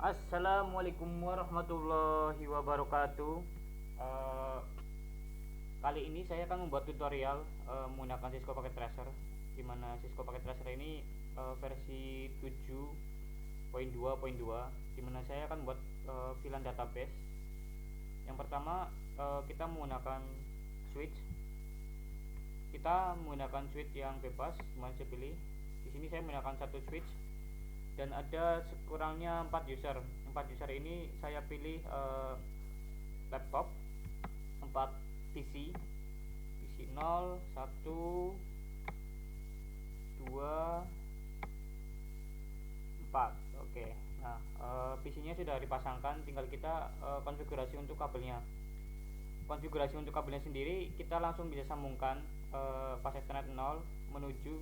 Assalamualaikum warahmatullahi wabarakatuh. Eh, Kali ini saya akan membuat tutorial menggunakan Cisco Packet Tracer. Di mana Cisco Packet Tracer ini versi 7.2.2, di mana saya akan membuat VLAN database. Yang pertama, kita menggunakan switch. Kita menggunakan switch yang bebas, saya pilih. Di sini saya menggunakan satu switch dan ada sekurangnya 4 user. 4 user ini saya pilih laptop, 4 PC, PC 0, 1, 2, 4. Oke. Nah, PC-nya sudah dipasangkan, tinggal kita konfigurasi untuk kabelnya. Konfigurasi untuk kabelnya sendiri kita langsung bisa sambungkan pas Ethernet 0 menuju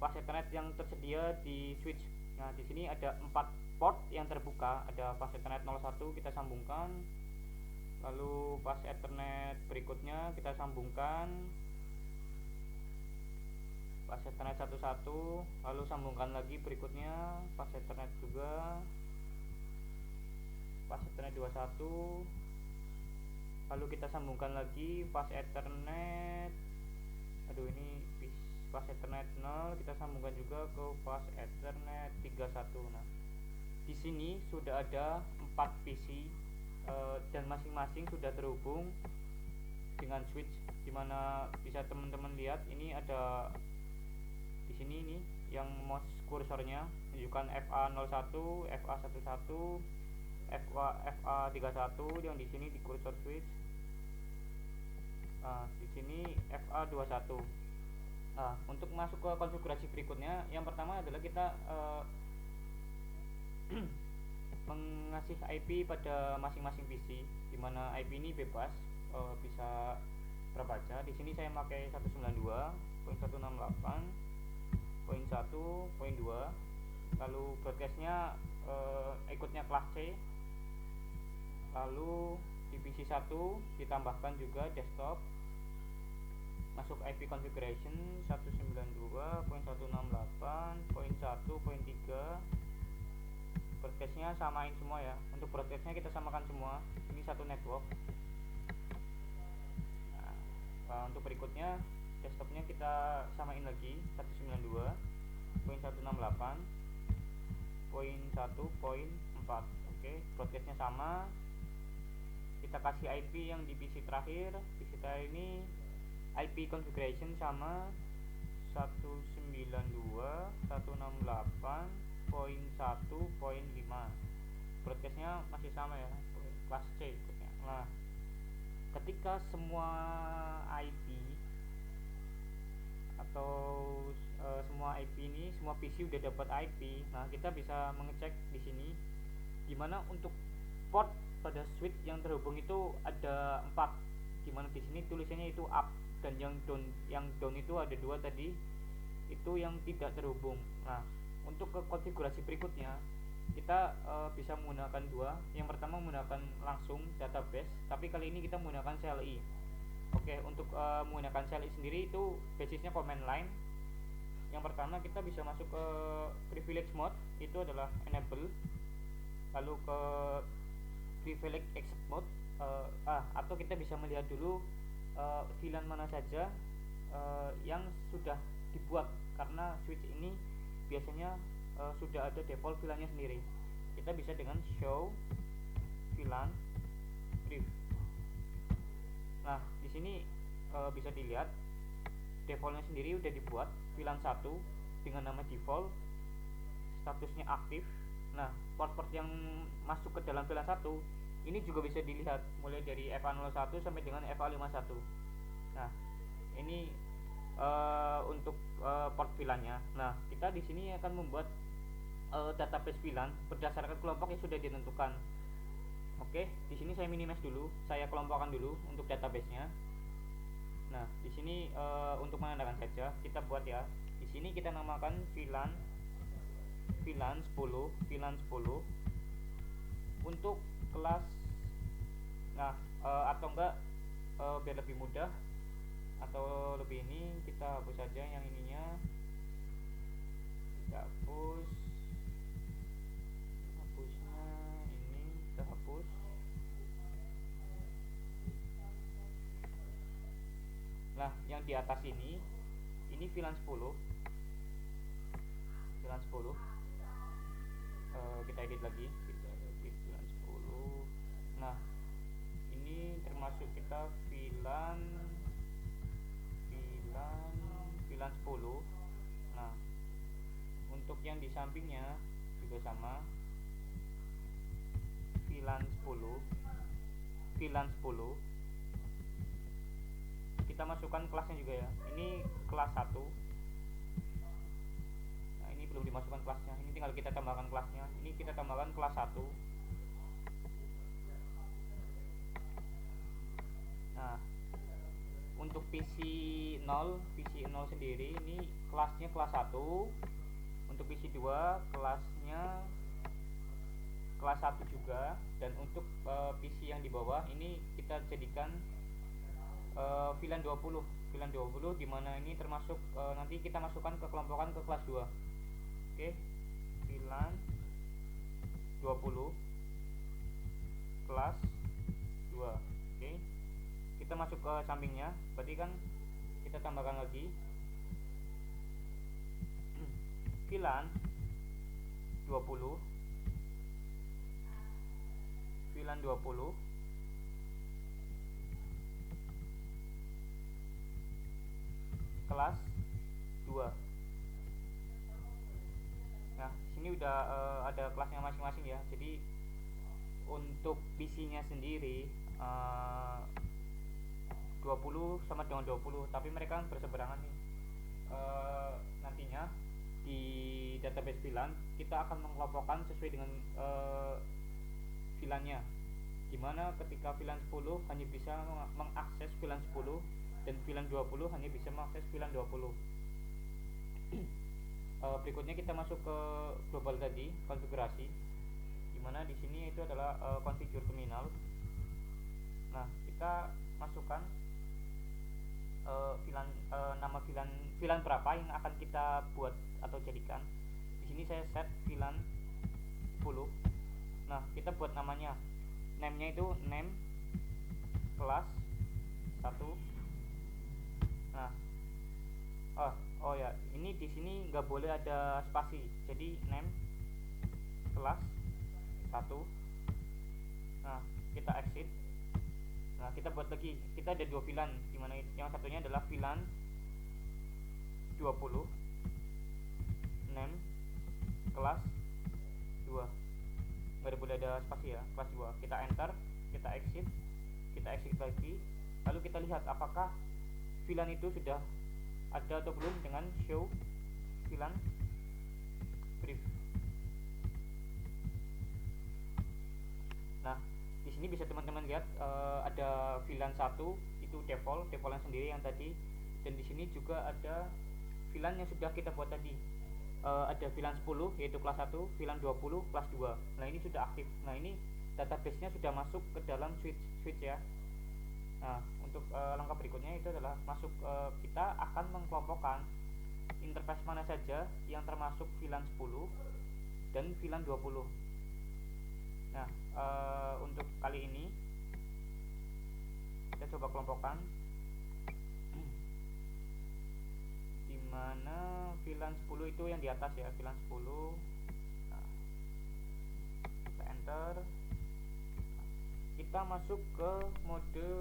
pas Ethernet yang tersedia di switch. Nah, di sini ada 4 port yang terbuka, ada pas Ethernet 01 kita sambungkan, lalu pas Ethernet berikutnya kita sambungkan pas Ethernet 11, lalu sambungkan lagi berikutnya pas Ethernet juga, pas Ethernet 21, lalu kita sambungkan lagi pas Ethernet, ini pas Ethernet 0 kita sambungkan juga ke pas Ethernet 31. Nah, di sini sudah ada 4 PC dan masing-masing sudah terhubung dengan switch, dimana bisa teman-teman lihat ini ada di sini ini yang mouse kursornya menunjukkan FA01, FA11, FA31 yang di sini di kursor switch. Nah, di sini FA21. Nah, untuk masuk ke konfigurasi berikutnya, yang pertama adalah kita mengasih IP pada masing-masing PC, di mana IP ini bebas, bisa terbaca. Di sini saya pakai 192.168.1.2. Lalu broadcastnya ikutnya kelas C. Lalu di PC 1 ditambahkan juga desktop. Masuk IP configuration 192.168.1.3. broadcastnya samain semua ya. Untuk broadcastnya kita samakan semua, ini satu network. Nah, untuk berikutnya desktopnya kita samain lagi 192.168.1.4. Oke, broadcastnya sama. Kita kasih IP yang di PC terakhir. PC terakhir ini IP configuration sama 192.168.1.5. broadcastnya masih sama ya, kelas C ikutnya. Nah, ketika semua IP atau semua IP ini, semua PC udah dapat IP, nah kita bisa mengecek di sini, dimana untuk port pada switch yang terhubung itu ada 4, dimana di sini tulisannya itu up, dan yang down itu ada 2 tadi, itu yang tidak terhubung. Nah, untuk ke konfigurasi berikutnya kita bisa menggunakan 2. Yang pertama menggunakan langsung database, tapi kali ini kita menggunakan CLI. Oke, untuk menggunakan CLI sendiri itu basisnya command line. Yang pertama kita bisa masuk ke privilege mode, itu adalah enable, lalu ke privilege exit mode, atau kita bisa melihat dulu VLAN mana saja yang sudah dibuat, karena switch ini biasanya sudah ada default VLAN-nya sendiri. Kita bisa dengan show VLAN brief. Nah, di sini bisa dilihat defaultnya sendiri udah dibuat VLAN 1 dengan nama default, statusnya aktif. Nah, port-port yang masuk ke dalam VLAN 1 ini juga bisa dilihat mulai dari FA01 sampai dengan FA51. Nah, ini untuk port VLAN-nya. Nah, kita di sini akan membuat database VLAN berdasarkan kelompok yang sudah ditentukan. Oke, di sini saya minimize dulu, saya kelompokkan dulu untuk database-nya. Nah, di sini untuk menandakan saja kita buat ya. Di sini kita namakan VLAN 10 untuk kelas. Nah, atau enggak biar lebih mudah atau lebih ini, kita hapus saja yang ininya, kita hapusnya Nah, yang di atas ini VLAN 10. VLAN 10. Kita edit lagi. Kita edit VLAN 10. Nah, ini termasuk kita VLAN 10. Nah, untuk yang di sampingnya juga sama, VLAN 10. Kita masukkan kelasnya juga ya. Ini kelas 1. Nah, ini belum dimasukkan kelasnya. Ini tinggal kita tambahkan kelasnya. Ini kita tambahkan kelas 1. Nah, untuk PC 0 sendiri ini kelasnya kelas 1. Untuk PC 2 kelasnya kelas 1 juga. Dan untuk PC yang di bawah ini kita jadikan VLAN 20. VLAN 20 dimana ini termasuk nanti kita masukkan ke kelompokan ke kelas 2. Oke, VLAN 20 kelas 2. Oke, kita masuk ke sampingnya, berarti kan kita tambahkan lagi VLAN 20 kelas 2. Nah, sini udah ada kelasnya masing-masing ya. Jadi untuk PC-nya sendiri 20 sama dengan 20, tapi mereka kan berseberangan nih. Nantinya di database VLAN kita akan mengelompokkan sesuai dengan VLAN-nya, dimana ketika VLAN 10 hanya bisa mengakses VLAN 10 dan VLAN 20 hanya bisa mengakses VLAN 20. Berikutnya kita masuk ke global tadi, konfigurasi, dimana di sini itu adalah configure terminal. Nah, kita masukkan nama VLAN berapa yang akan kita buat atau jadikan. Di sini saya set VLAN 10. Nah, kita buat namanya, name-nya itu name kelas 1. Nah, oh ya, ini di sini nggak boleh ada spasi, jadi name kelas 1. Nah, kita exit. Nah, kita buat lagi, kita ada 2 VLAN, dimana yang satunya adalah VLAN 20 name kelas 2, nggak boleh ada spasi ya, kelas 2. Kita enter, kita exit lagi, lalu kita lihat apakah VLAN itu sudah ada atau belum dengan show VLAN brief. Nah, di sini bisa teman-teman lihat ada VLAN 1 itu defaultnya sendiri yang tadi, dan di sini juga ada VLAN yang sudah kita buat tadi. Ada VLAN 10 yaitu kelas 1, VLAN 20 kelas 2. Nah, ini sudah aktif. Nah, ini database-nya sudah masuk ke dalam switch ya. Nah, untuk langkah berikutnya itu adalah masuk, kita akan mengkelompokkan interface mana saja yang termasuk VLAN 10 dan VLAN 20. Nah, untuk kali ini kita coba kelompokkan, dimana VLAN 10 itu yang di atas ya, VLAN 10. Nah, kita enter, kita masuk ke mode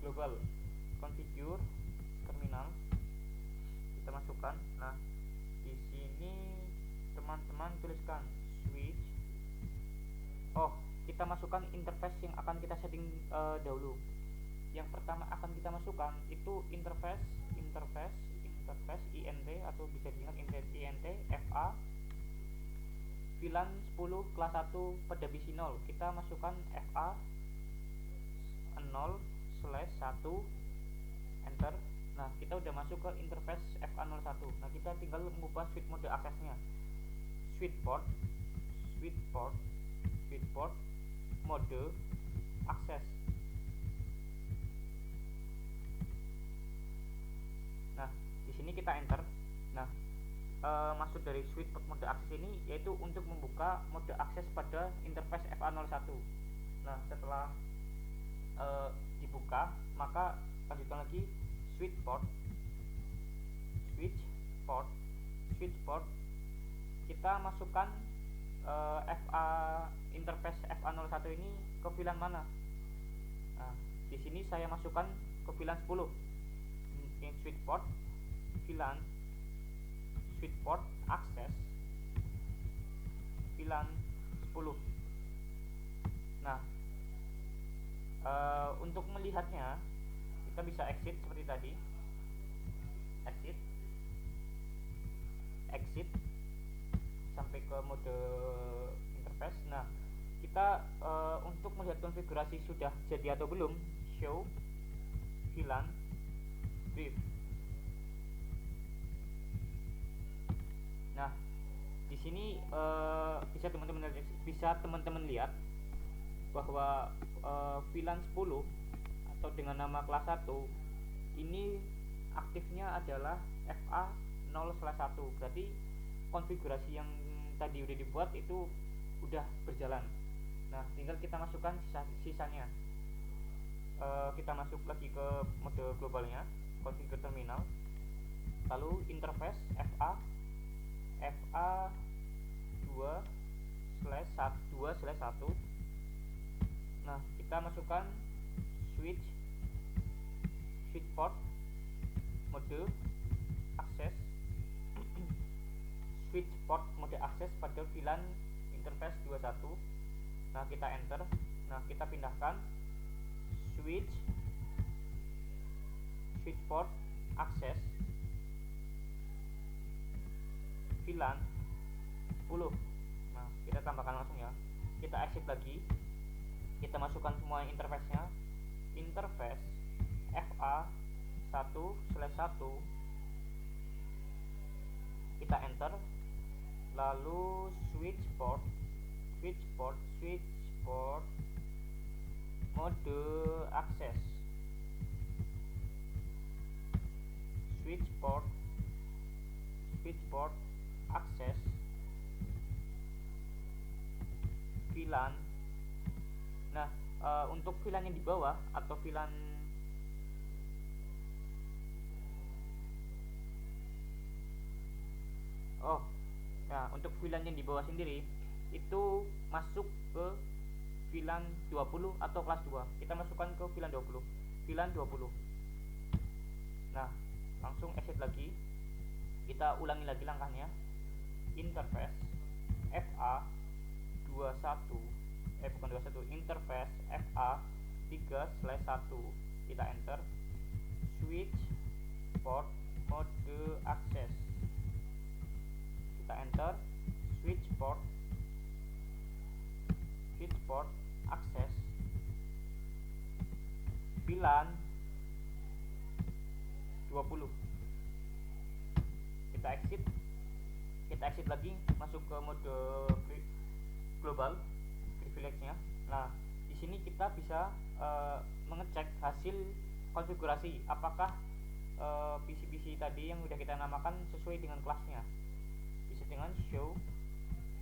global, configure terminal, kita masukkan. Nah, di sini teman-teman tuliskan switch. Kita masukkan interface yang akan kita setting dahulu. Yang pertama akan kita masukkan itu interface int atau bisa disingkat int fa VLAN 10 kelas 1 pada PC 0. Kita masukkan fa 0/1 enter. Nah, kita udah masuk ke interface fa01. Nah, kita tinggal mengubah switch mode aksesnya, switch port mode akses. Nah, di sini kita enter. Nah, maksud dari switch port mode akses ini yaitu untuk membuka mode akses pada interface fa01. Nah, setelah dibuka, maka lanjutkan lagi switch port switch port kita masukkan FA interface FA01 ini ke VLAN mana. Nah, di sini saya masukkan ke VLAN 10. Ini switch port VLAN switch port akses VLAN 10. Nah, untuk melihatnya kita bisa exit seperti tadi, exit sampai ke mode interface. Nah, kita untuk melihat konfigurasi sudah jadi atau belum, show VLAN brief. Nah, di sini bisa teman-teman lihat bahwa VLAN 10 atau dengan nama kelas 1 ini aktifnya adalah FA0/1. Berarti konfigurasi yang tadi udah dibuat itu udah berjalan. Nah, tinggal kita masukkan sisanya. Kita masuk lagi ke mode globalnya, configure terminal, lalu interface FA 2/1. Nah, kita masukkan switch port mode akses switch port mode akses pada VLAN interface 21. Nah, kita enter. Nah, kita pindahkan switch port akses VLAN 10. Nah, kita tambahkan langsung ya. Kita exit lagi. Kita masukkan semua interface-nya. Interface FA1/1. Kita enter. Lalu switch port mode akses switch port akses VLAN. Nah, untuk VLAN yang di bawah atau VLAN untuk VLAN yang di bawah sendiri itu masuk ke VLAN 20 atau kelas 2. Kita masukkan ke VLAN 20. Nah, langsung exit lagi. Kita ulangi lagi langkahnya. Interface interface FA3/1. Kita enter. Switch port mode akses. Kita enter. Switch port akses VLAN 20. Kita exit lagi, masuk ke mode global privilege-nya. Nah, di sini kita bisa mengecek hasil konfigurasi apakah PC tadi yang udah kita namakan sesuai dengan kelasnya. Bisa dengan show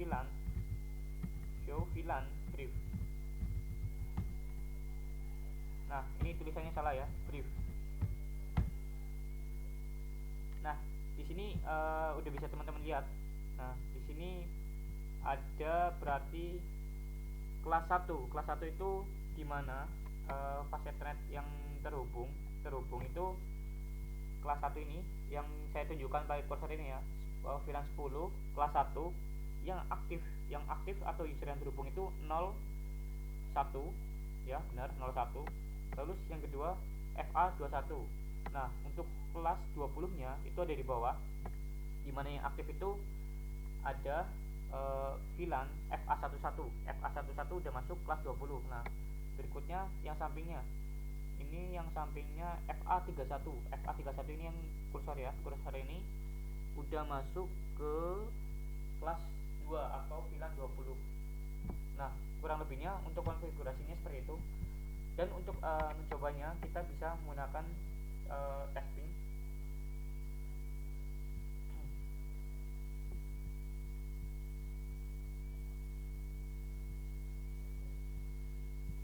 VLAN brief. Nah, ini tulisannya salah ya, brief. Nah, di sini udah bisa teman-teman lihat. Nah, di sini ada berarti kelas 1 itu dimana fast ethernet yang terhubung itu kelas 1 ini yang saya tunjukkan pada cursor ini ya, VLAN 10 kelas 1 yang aktif atau user yang terhubung itu 01 ya, benar 01. Lalu yang kedua FA21. Nah, untuk kelas 20 nya itu ada di bawah, dimana yang aktif itu ada VLAN FA11 udah masuk kelas 20. Nah, berikutnya yang sampingnya ini, yang sampingnya FA31 ini yang kursor ini udah masuk ke kelas 2 atau VLAN 20. Nah, kurang lebihnya untuk konfigurasinya seperti itu. Dan untuk mencobanya kita bisa menggunakan testing